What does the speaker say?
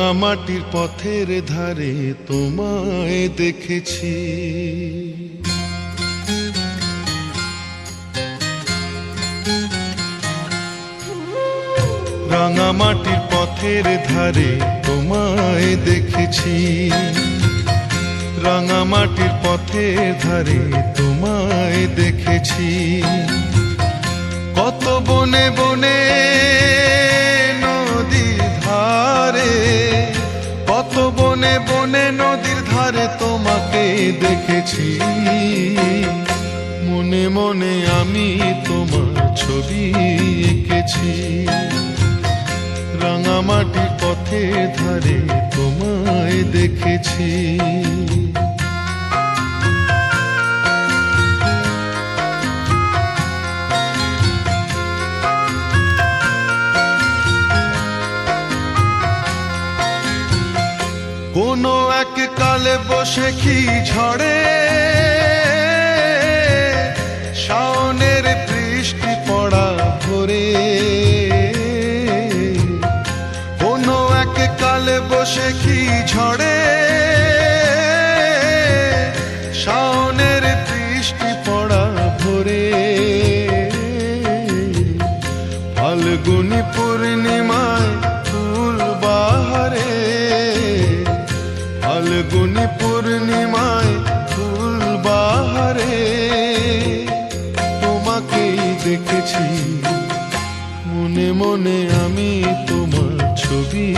রাঙামাটির পথের ধারে তোমায় দেখেছি, রাঙামাটির পথের ধারে তোমায় দেখেছি, রাঙামাটির পথের ধারে তোমায় দেখেছি। কত বনে বনে নদীর ধারে, কত বনে বনে নদীর ধারে তোমাকে দেখেছি। মনে মনে আমি তোমার ছবি এঁকেছি, রাঙামাটির পথের ধারে তোমায় দেখেছি। কোনো এক কালে বসে কি ঝড়ে শাওনের বৃষ্টি পড়া ভোরে, কোনো এক কালে বসে কি ঝড়ে শাওনের বৃষ্টি পড়া ভোরে, ফাল্গুনী পূর্ণিমায় ফুল বাহারে, ফাল্গুনী পূর্ণিমায় ফুল বাহারে তোমাকেই দেখেছি। মনে মনে আমি তোমার ছবি